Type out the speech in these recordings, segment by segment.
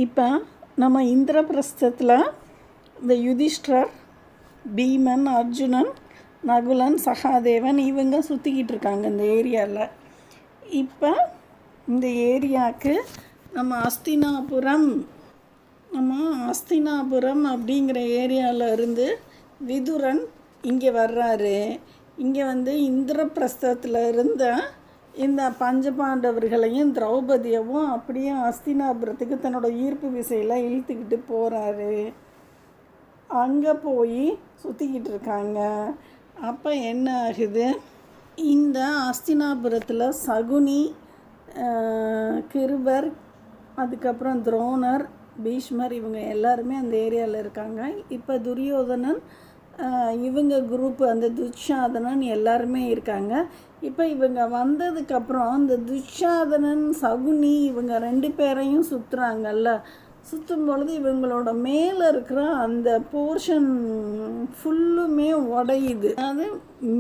இப்போ நம்ம இந்திரபிரஸ்தத்தில் இந்த யுதிஷ்டர், பீமன், அர்ஜுனன், நகுலன், சகாதேவன் இவங்க சுற்றிக்கிட்டு இருக்காங்க இந்த ஏரியாவில். இப்போ இந்த ஏரியாவுக்கு நம்ம அஸ்தினாபுரம் அப்படிங்கிற ஏரியாவில் இருந்து விதுரன் இங்கே வர்றாரு. இங்கே இந்திரபிரஸ்தத்தில் இருந்த இந்த பஞ்சபாண்டவர்களையும் திரௌபதியவும் அப்படியே அஸ்தினாபுரத்துக்கு தன்னோட ஈர்ப்பு விசையில் இழுத்துக்கிட்டு போகிறாரு. அங்கே போய் சுற்றிக்கிட்டு இருக்காங்க. அப்போ என்ன ஆகுது, இந்த அஸ்தினாபுரத்தில் சகுனி, கிருபர், அதுக்கப்புறம் துரோணர், பீஷ்மர் இவங்க எல்லாருமே அந்த ஏரியாவில் இருக்காங்க. இப்போ துரியோதனன் இவங்க குரூப்பு, அந்த துச்சாதனன் எல்லாருமே இருக்காங்க. இப்போ இவங்க வந்ததுக்கப்புறம் இந்த துச்சாதனன், சகுனி இவங்க 2 பேரையும் சுற்றுறாங்கல்ல. சுற்றும் பொழுது இவங்களோட மேலே இருக்கிற அந்த போர்ஷன் ஃபுல்லுமே உடையுது. அதாவது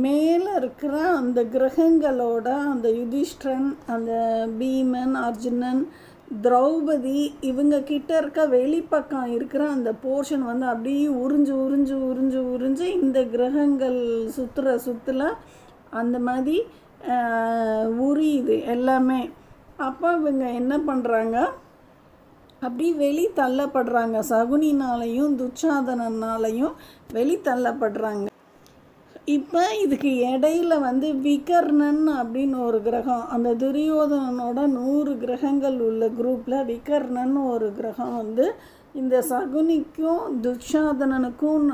மேலே இருக்கிற அந்த கிரகங்களோட அந்த யுதிஷ்டிரன், அந்த பீமன், அர்ஜுனன், திரௌபதி இவங்க கிட்ட இருக்க வெளிப்பக்கம் இருக்கிற அந்த போர்ஷன் அப்படியே உறிஞ்சு இந்த கிரகங்கள் சுற்றுல அந்த மாதிரி உரியுது எல்லாமே. அப்போ இவங்க என்ன பண்ணுறாங்க, அப்படி வெளி தள்ளப்படுறாங்க. சகுனினாலையும் துச்சாதனனாலையும் வெளி தள்ளப்படுறாங்க. இப்போ இதுக்கு இடையில விகர்ணன் அப்படின்னு ஒரு கிரகம், அந்த துரியோதனனோட 100 கிரகங்கள் உள்ள குரூப்பில் விகர்ணன் ஒரு கிரகம் இந்த சகுனிக்கும் துச்சாதனனுக்கும்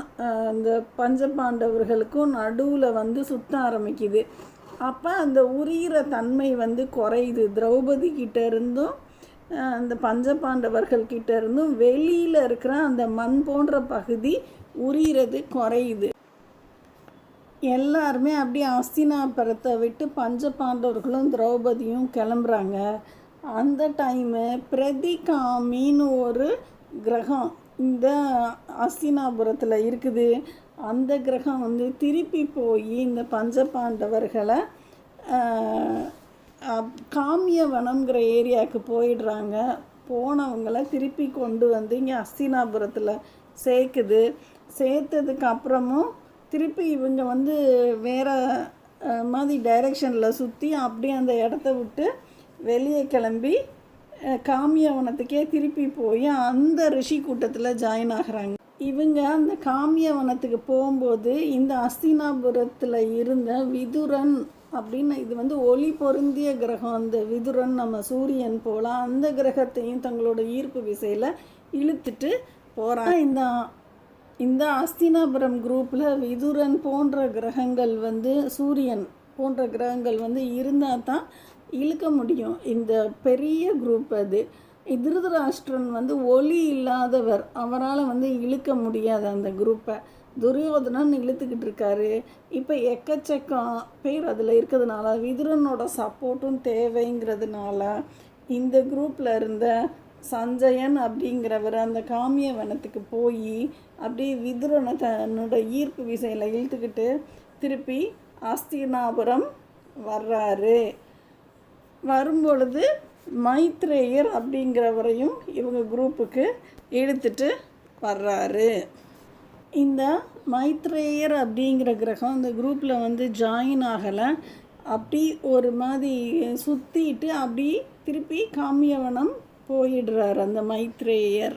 அந்த பஞ்சபாண்டவர்களுக்கும் நடுவில் சுற்ற ஆரம்பிக்குது. அப்போ அந்த உரிகிற தன்மை குறையுது. திரௌபதி கிட்ட இருந்தும் அந்த பஞ்சபாண்டவர்கள் கிட்ட இருந்தும் வெளியில் இருக்கிற அந்த மண் போன்ற பகுதி உரிகிறது குறையுது. எல்லாருமே அப்படியே அஸ்தினாபுரத்தை விட்டு பஞ்சபாண்டவர்களும் திரௌபதியும் கிளம்புறாங்க. அந்த டைமு பிரதிகாமின்னு ஒரு கிரகம் இந்த அஸ்தினாபுரத்தில் இருக்குது. அந்த கிரகம் திருப்பி போய் இந்த பஞ்சபாண்டவர்களை காமியவனம்ங்கிற ஏரியாவுக்கு போயிடுறாங்க. போனவங்களை திருப்பி கொண்டு இங்கே அஸ்தினாபுரத்தில் சேர்க்குது. சேர்த்ததுக்கு அப்புறமும் திருப்பி இவங்க வேறு மாதிரி டைரெக்ஷனில் சுற்றி அப்படியே அந்த இடத்த விட்டு வெளியே கிளம்பி காமியவனத்துக்கே திருப்பி போய் அந்த ரிஷி கூட்டத்தில் ஜாயின் ஆகிறாங்க. இவங்க அந்த காமியவனத்துக்கு போகும்போது இந்த அஸ்தினாபுரத்தில் இருந்த விதுரன் அப்படின்னு, இது ஒளி பொருந்திய கிரகம். அந்த விதுரன் நம்ம சூரியன் போல் அந்த கிரகத்தையும் தங்களோட ஈர்ப்பு விசையில் இழுத்துட்டு போகிறாங்க. இந்த அஸ்தினாபுரம் குரூப்பில் விதுரன் போன்ற கிரகங்கள் சூரியன் போன்ற கிரகங்கள் இருந்தால் தான் இழுக்க முடியும் இந்த பெரிய குரூப். அது திருதராஷ்டிரன் ஒளி இல்லாதவர், அவரால் இழுக்க முடியாது அந்த குரூப்பை. துரியோதனன் இழுத்துக்கிட்டு இருக்காரு. இப்போ எக்கச்சக்கம் பேர் அதில் இருக்கிறதுனால விதுரனோட சப்போர்ட்டும் தேவைங்கிறதுனால இந்த குரூப்பில் இருந்த சஞ்சயன் அப்படிங்கிறவர் அந்த காமியவனத்துக்கு போய் அப்படியே விதுரனை தன்னோட ஈர்ப்பு விசையில் இழுத்துக்கிட்டு திருப்பி அஸ்தினாபுரம் வர்றாரு. வரும்பொழுது மைத்ரேயர் அப்படிங்கிறவரையும் இவங்க குரூப்புக்கு இழுத்துட்டு வர்றாரு. இந்த மைத்ரேயர் அப்படிங்கிற கிரகம் இந்த குரூப்பில் ஜாயின் ஆகலை. அப்படி ஒரு மாதிரி சுற்றிட்டு அப்படி திருப்பி காமியவனம் போயிடுறார் அந்த மைத்ரேயர்.